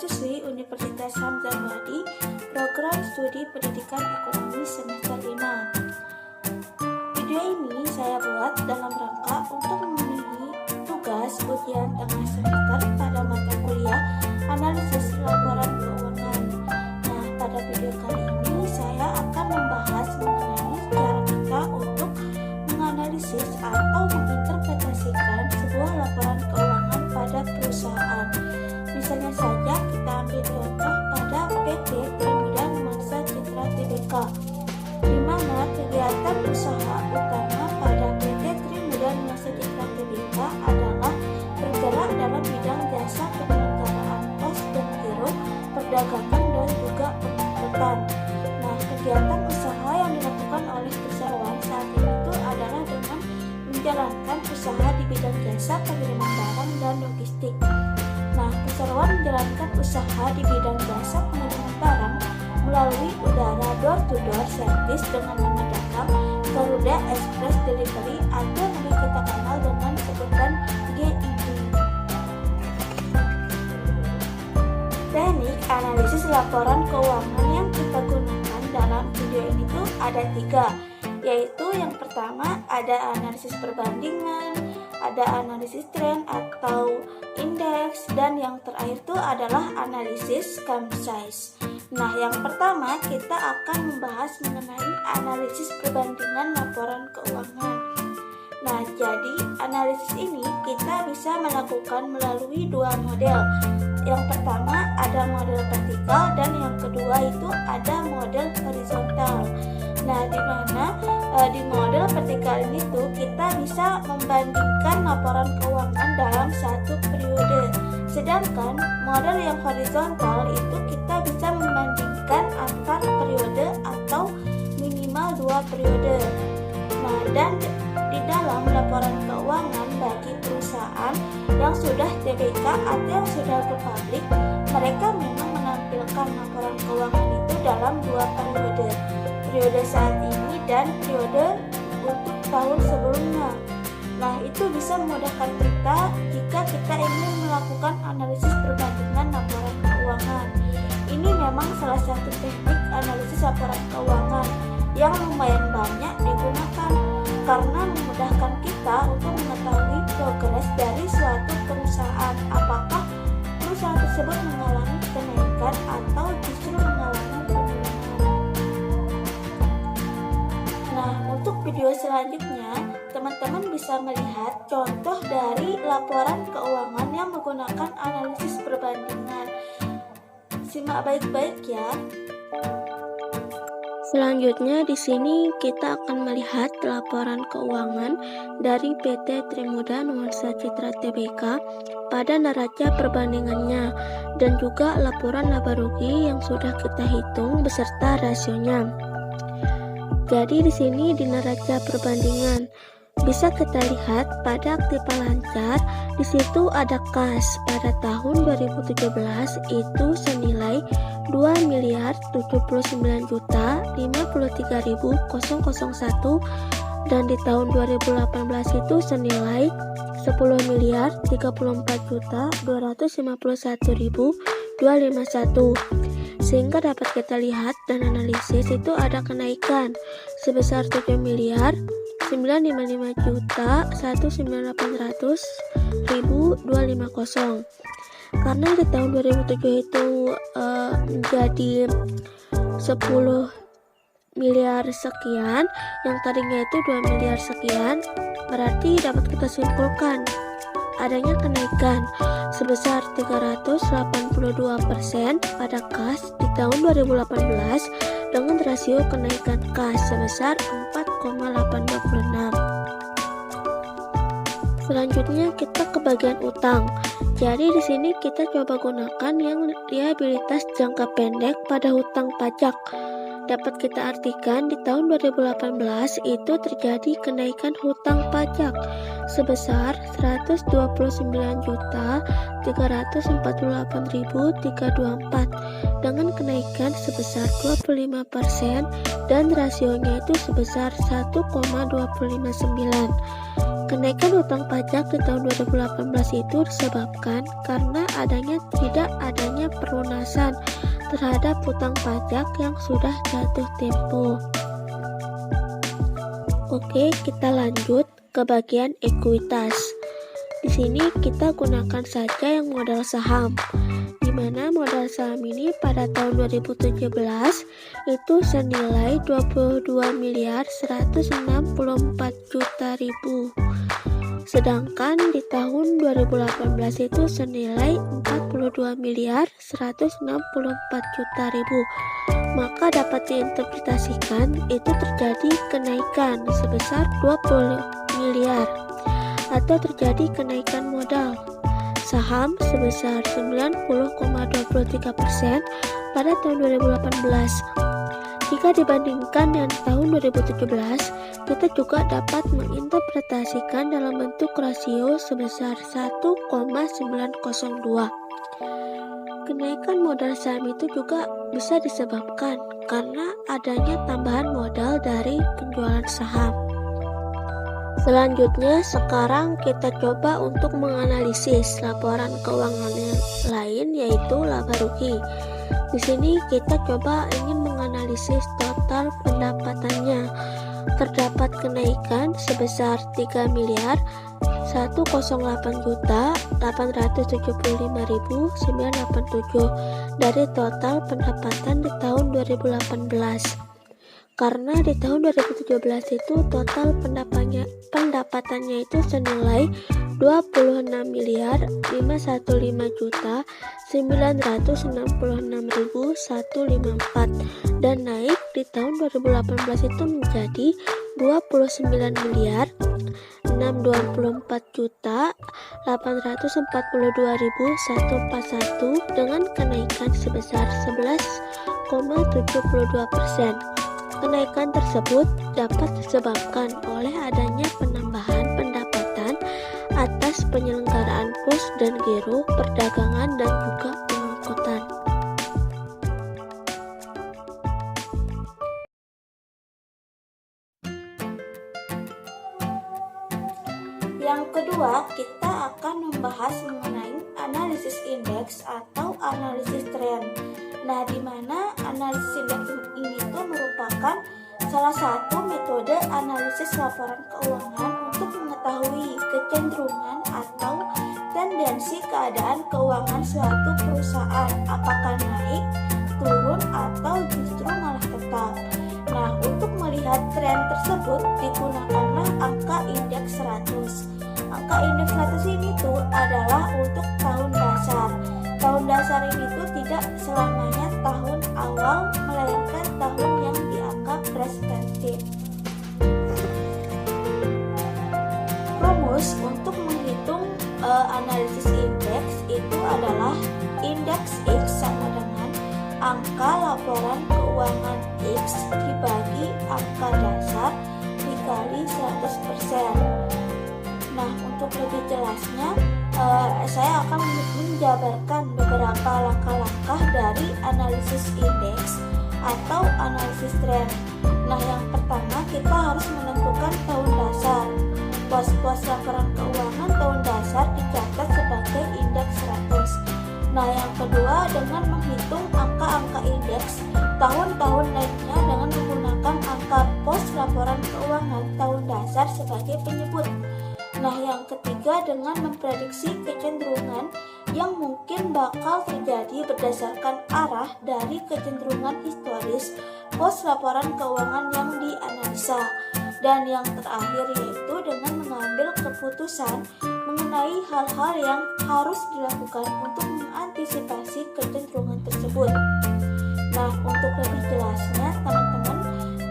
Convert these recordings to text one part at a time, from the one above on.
mahasiswi Universitas Hamzahwadi, program studi pendidikan ekonomi semester 5. Video ini saya buat dalam rangka untuk memenuhi tugas ujian tengah semester pada mata kuliah analisis laporan keuangan. Nah, pada video kali ini saya akan membahas mengenai cara kita untuk menganalisis atau menginterpretasikan sebuah laporan keuangan pada perusahaan. Misalnya saja kita ambil contoh pada PT Trimuda Nuansa Citra Tbk, di mana kegiatan usaha utama pada PT Trimuda Nuansa Citra Tbk adalah bergerak dalam bidang jasa penyelenggaraan pos dan giro, perdagangan dan juga pengangkutan. Nah, kegiatan usaha yang dilakukan oleh perseroan saat ini itu adalah dengan menjalankan usaha di bidang jasa pengiriman barang dan logistik. Nah, perseroan menjalankan usaha di bidang jasa pengiriman barang melalui udara door-to-door service dengan nama dagang Garuda Express Delivery atau yang kita kenal dengan sebutan GED. Teknik analisis laporan keuangan yang kita gunakan dalam video ini tuh ada 3, yaitu yang pertama ada analisis perbandingan, ada analisis tren atau indeks, dan yang terakhir itu adalah analisis count size. Nah, yang pertama kita akan membahas mengenai analisis perbandingan laporan keuangan. Nah, jadi analisis ini kita bisa melakukan melalui 2 model. Yang pertama ada model vertikal dan yang kedua itu ada model horizontal. Nah, di mana di model vertikal ini tuh kita bisa membandingkan laporan keuangan dalam satu periode. Sedangkan model yang horizontal itu kita bisa membandingkan antar periode atau minimal 2 periode. Nah, dan di dalam laporan keuangan bagi perusahaan yang sudah TBK atau yang sudah go public, mereka memang menampilkan laporan keuangan itu dalam 2 periode. Periode saat ini dan periode untuk tahun sebelumnya. Nah, itu bisa memudahkan kita jika kita ingin melakukan analisis perbandingan laporan keuangan. Ini memang salah satu teknik analisis laporan keuangan yang lumayan banyak digunakan karena memudahkan kita untuk mengetahui progres dari suatu perusahaan, apakah perusahaan tersebut mengalami kenaikan atau justru mengalami penurunan. Nah, untuk video selanjutnya, teman-teman bisa melihat contoh dari laporan keuangan yang menggunakan analisis perbandingan. Simak baik-baik ya. Selanjutnya di sini kita akan melihat laporan keuangan dari PT Trimuda Nuansa Citra Tbk pada neraca perbandingannya dan juga laporan laba rugi yang sudah kita hitung beserta rasionya. Jadi di sini di neraca perbandingan bisa kita lihat pada aktiva lancar, di situ ada kas pada tahun 2017 itu senilai 2.079.053.001 dan di tahun 2018 itu senilai 10.354.251.251, sehingga dapat kita lihat dan analisis itu ada kenaikan sebesar 7.059.198.250 karena di tahun 2007 itu menjadi 10 miliar sekian, yang tadinya itu 2 miliar sekian, berarti dapat kita simpulkan adanya kenaikan sebesar 382% pada kas di tahun 2018 dengan rasio kenaikan kas sebesar 4,826. Selanjutnya kita ke bagian utang. Jadi di sini kita coba gunakan yang liabilitas jangka pendek pada hutang pajak. Dapat kita artikan di tahun 2018 itu terjadi kenaikan hutang pajak sebesar 129.348.324 dengan kenaikan sebesar 25% dan rasionya itu sebesar 1,259. Kenaikan hutang pajak di tahun 2018 itu disebabkan karena tidak adanya pelunasan terhadap hutang pajak yang sudah jatuh tempo. Oke, kita lanjut ke bagian ekuitas. Di sini kita gunakan saja yang modal saham, di mana modal saham ini pada tahun 2017 itu senilai 22.164.000.000. Sedangkan di tahun 2018 itu senilai 42.164.000.000. Maka dapat diinterpretasikan itu terjadi kenaikan sebesar 20 miliar atau terjadi kenaikan modal saham sebesar 90,23% pada tahun 2018. Jika dibandingkan dengan tahun 2017, kita juga dapat menginterpretasikan dalam bentuk rasio sebesar 1,902. Kenaikan modal saham itu juga bisa disebabkan karena adanya tambahan modal dari penjualan saham. Selanjutnya, sekarang kita coba untuk menganalisis laporan keuangan yang lain, yaitu laba rugi. Di sini kita coba ingin menganalisis total pendapatannya. Terdapat kenaikan sebesar 3.108.875.987 dari total pendapatan di tahun 2018. Karena di tahun 2017 itu total pendapatannya itu senilai 26.505.966.154 dan naik di tahun 2018 itu menjadi 29.624.842.141 dengan kenaikan sebesar 11,72%. Kenaikan tersebut dapat disebabkan oleh adanya penambahan pendapatan atas penyelenggaraan pos dan giro, perdagangan, dan juga pengangkutan. Yang kedua, kita akan membahas mengenai analisis indeks atau analisis tren. Nah, di mana analisis indeks ini itu merupakan salah satu metode analisis laporan keuangan untuk mengetahui kecenderungan atau tendensi keadaan keuangan suatu perusahaan, apakah naik, turun, atau justru malah tetap. Nah, untuk melihat tren tersebut digunakanlah angka indeks 100. Angka indeks 100 ini tuh adalah untuk tahun dasar. Tahun dasar ini tuh tidak selamanya tahun awal, melainkan tahun yang dianggap representatif. Rumus untuk menghitung analisis indeks itu adalah indeks X sama dengan angka laporan keuangan X dibagi angka dasar dikali 100%. Nah, untuk lebih jelasnya, saya akan menjabarkan beberapa langkah-langkah dari analisis indeks atau analisis tren. Nah, yang pertama kita harus menentukan tahun dasar. Pos-pos laporan keuangan tahun dasar dicatat sebagai indeks 100. Nah, yang kedua dengan menghitung angka-angka indeks tahun-tahun lainnya dengan menggunakan angka pos laporan keuangan tahun dasar sebagai penyebut. Nah, yang ketiga dengan memprediksi kecenderungan yang mungkin bakal terjadi berdasarkan arah dari kecenderungan historis pos laporan keuangan yang dianalisa. Dan yang terakhir yaitu dengan mengambil keputusan mengenai hal-hal yang harus dilakukan untuk mengantisipasi kecenderungan tersebut. Nah, untuk lebih jelasnya, teman-teman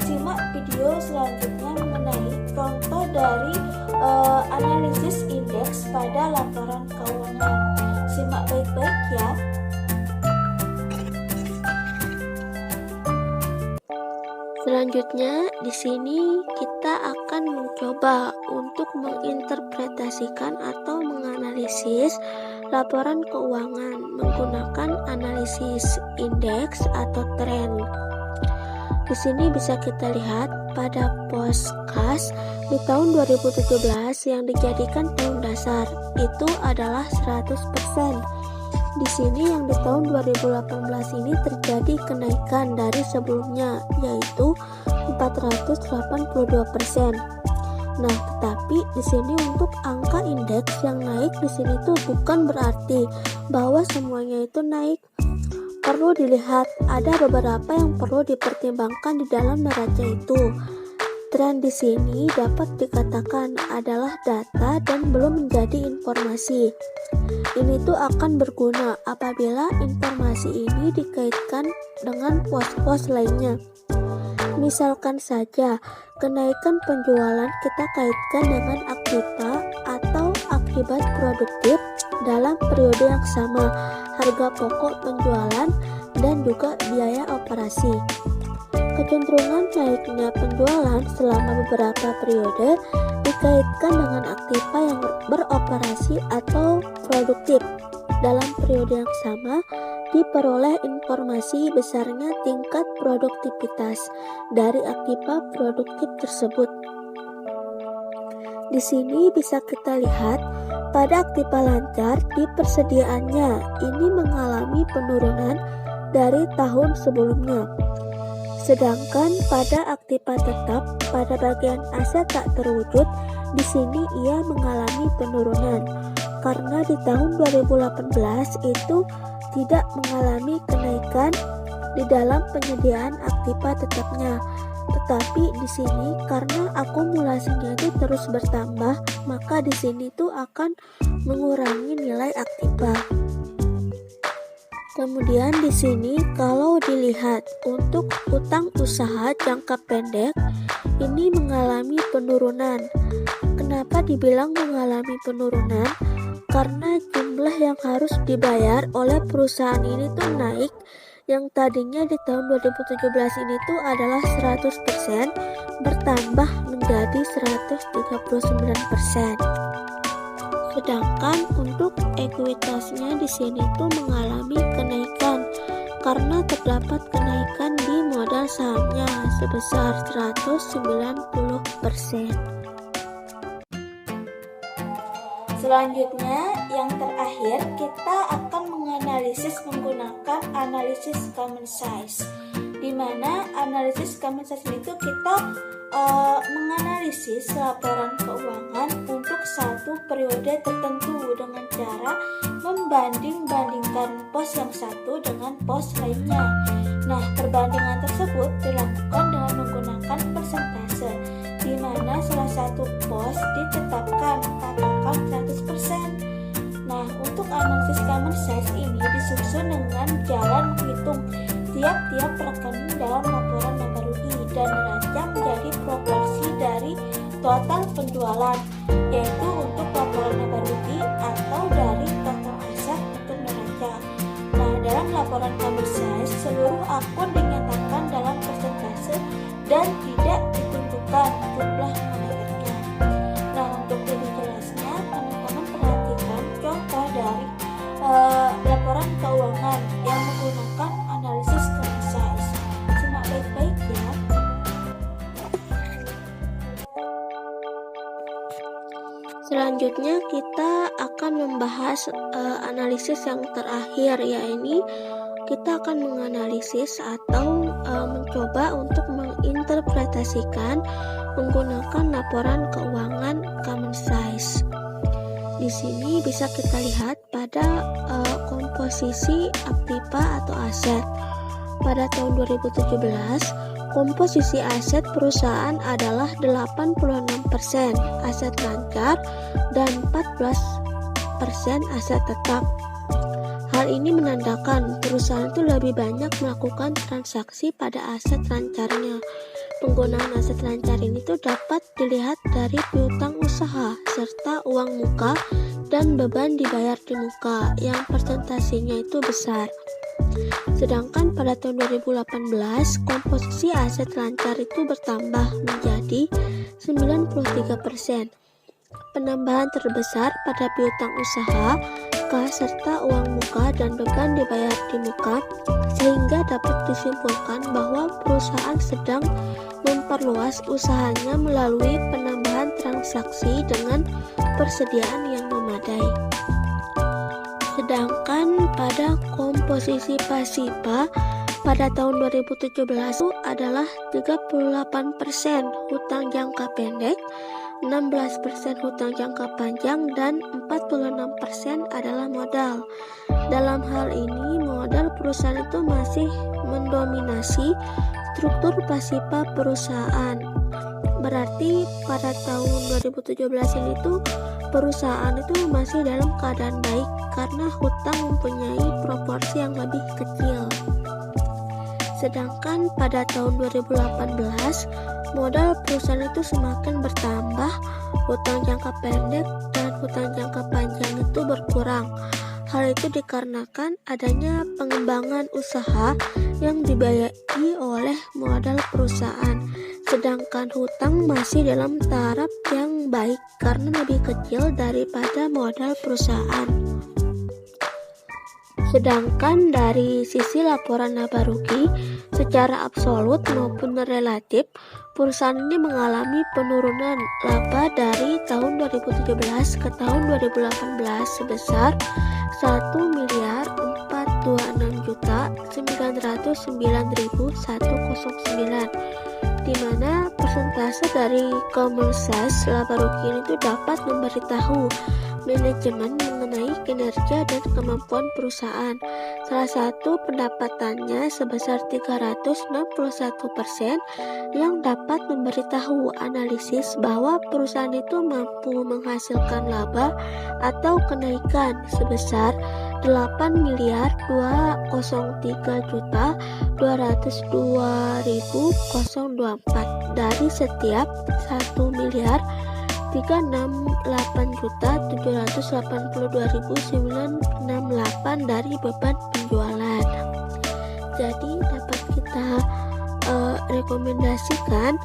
simak video selanjutnya mengenai contoh dari analisis indeks pada laporan keuangan. Simak baik-baik ya. Selanjutnya, di sini kita akan mencoba untuk menginterpretasikan atau menganalisis laporan keuangan menggunakan analisis indeks atau tren. Di sini bisa kita lihat pada pos kas di tahun 2017 yang dijadikan tahun dasar itu adalah 100%. Di sini yang di tahun 2018 ini terjadi kenaikan dari sebelumnya yaitu 482%. Nah, tetapi di sini untuk angka indeks yang naik di sini tuh bukan berarti bahwa semuanya itu naik. Perlu dilihat, ada beberapa yang perlu dipertimbangkan di dalam neraca itu. Tren di sini dapat dikatakan adalah data dan belum menjadi informasi. Ini tuh akan berguna apabila informasi ini dikaitkan dengan pos-pos lainnya. Misalkan saja, kenaikan penjualan kita kaitkan dengan aktiva atau akibat produktif dalam periode yang sama, harga pokok penjualan, dan juga biaya operasi. Kecenderungan naiknya penjualan selama beberapa periode dikaitkan dengan aktiva yang beroperasi atau produktif. Dalam periode yang sama, diperoleh informasi besarnya tingkat produktivitas dari aktiva produktif tersebut. Di sini bisa kita lihat pada aktiva lancar di persediaannya ini mengalami penurunan dari tahun sebelumnya. Sedangkan pada aktiva tetap pada bagian aset tak terwujud di sini ia mengalami penurunan karena di tahun 2018 itu tidak mengalami kenaikan di dalam penyediaan aktiva tetapnya. Tetapi di sini karena akumulasinya itu terus bertambah, maka di sini tuh akan mengurangi nilai aktiva. Kemudian di sini kalau dilihat untuk utang usaha jangka pendek ini mengalami penurunan. Kenapa dibilang mengalami penurunan? Karena jumlah yang harus dibayar oleh perusahaan ini tuh naik. Yang tadinya di tahun 2017 ini tuh adalah 100% bertambah menjadi 139%. Sedangkan untuk ekuitasnya di sini tuh mengalami kenaikan karena terdapat kenaikan di modal sahamnya sebesar 190%. Selanjutnya, yang terakhir kita akan menganalisis menggunakan analisis common size, di mana analisis common size itu kita menganalisis laporan keuangan untuk satu periode tertentu dengan cara membanding-bandingkan pos yang satu dengan pos lainnya. Nah, perbandingan tersebut dilakukan dengan menggunakan persentase, di mana salah satu pos ditetapkan katakan 100%. Nah, untuk analisis common size ini disusun dengan jalan menghitung tiap-tiap rekening dalam laporan laba rugi dan neraca menjadi proporsi dari total penjualan, yaitu untuk laporan laba rugi atau dari total aset untuk neraca. Nah, dalam laporan common size seluruh akun dinyatakan dalam persentase dan tidak ditentukan jumlah moneternya. Nah, untuk lebih jelasnya teman-teman perhatikan contoh dari laporan keuangan yang menggunakan analisis common size. Simak baik-baik ya. Selanjutnya kita akan membahas analisis yang terakhir, yaitu kita akan menganalisis atau mencoba untuk menginterpretasikan menggunakan laporan keuangan common size. Di sini bisa kita lihat pada komposisi aktiva atau aset. Pada tahun 2017, komposisi aset perusahaan adalah 86% aset lancar dan 14% aset tetap. Hal ini menandakan perusahaan itu lebih banyak melakukan transaksi pada aset lancarnya. Penggunaan aset lancar ini tuh dapat dilihat dari piutang usaha serta uang muka dan beban dibayar di muka yang persentasenya itu besar. Sedangkan pada tahun 2018 komposisi aset lancar itu bertambah menjadi 93%. Penambahan terbesar pada piutang usaha, kas serta uang muka dan beban dibayar di muka sehingga dapat disimpulkan bahwa perusahaan sedang memperluas usahanya melalui penambahan transaksi dengan persediaan yang memadai. Sedangkan pada komposisi pasipa pada tahun 2017 adalah 38% hutang jangka pendek, 16% hutang jangka panjang, dan 46% adalah modal. Dalam hal ini, modal perusahaan itu masih mendominasi struktur pasipa perusahaan. Berarti pada tahun 2017 ini tuh perusahaan itu masih dalam keadaan baik karena hutang mempunyai proporsi yang lebih kecil. Sedangkan pada tahun 2018 modal perusahaan itu semakin bertambah, hutang jangka pendek dan hutang jangka panjang itu berkurang. Hal itu dikarenakan adanya pengembangan usaha yang dibiayai oleh modal perusahaan, sedangkan hutang masih dalam taraf yang baik karena lebih kecil daripada modal perusahaan. Sedangkan dari sisi laporan laba rugi, secara absolut maupun relatif, perusahaan ini mengalami penurunan laba dari tahun 2017 ke tahun 2018 sebesar 1.426.909.109, di mana persentase dari Komsas laba rugi itu dapat memberitahu manajemen mengenai kinerja dan kemampuan perusahaan. Salah satu pendapatannya sebesar 361% yang dapat memberitahu analisis bahwa perusahaan itu mampu menghasilkan laba atau kenaikan sebesar 8.203.202.024 dari setiap 1.368.782.968 dari beban penjualan. Jadi dapat kita rekomendasikan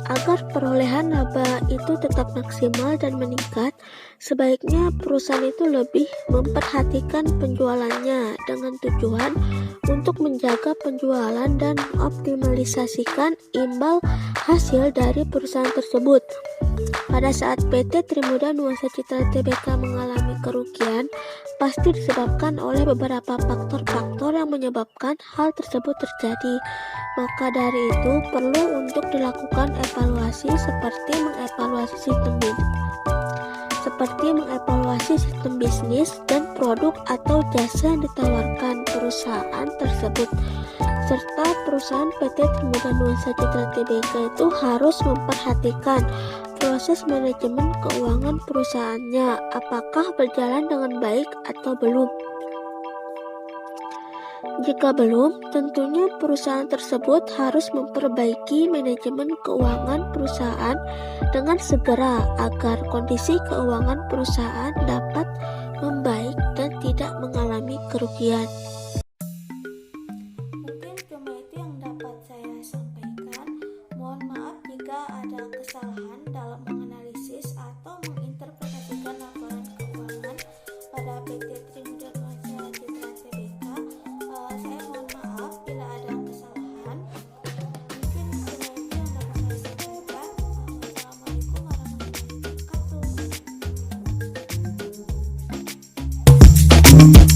agar perolehan laba itu tetap maksimal dan meningkat, sebaiknya perusahaan itu lebih memperhatikan penjualannya dengan tujuan untuk menjaga penjualan dan mengoptimalisasikan imbal hasil dari perusahaan tersebut. Pada saat PT Trimuda Nuansa Citra Tbk mengalami kerugian, pasti disebabkan oleh beberapa faktor-faktor yang menyebabkan hal tersebut terjadi. Maka dari itu perlu untuk dilakukan evaluasi seperti mengevaluasi sistem bisnis dan produk atau jasa yang ditawarkan perusahaan tersebut. Serta perusahaan PT Trimuda Nuansa Citra Tbk itu harus memperhatikan proses manajemen keuangan perusahaannya, apakah berjalan dengan baik atau belum. Jika belum, tentunya perusahaan tersebut harus memperbaiki manajemen keuangan perusahaan dengan segera agar kondisi keuangan perusahaan dapat membaik dan tidak mengalami kerugian. Mungkin cuma itu yang dapat saya sampaikan. Mohon maaf jika ada kesalahan dalam menganalisis atau menginterpretasikan laporan keuangan pada PT Trimuda Nuansa Citra Tbk. Saya mohon maaf bila ada kesalahan. Mungkin cuma itu yang dapat saya sampaikan. Wassalamualaikum warahmatullahi wabarakatuh.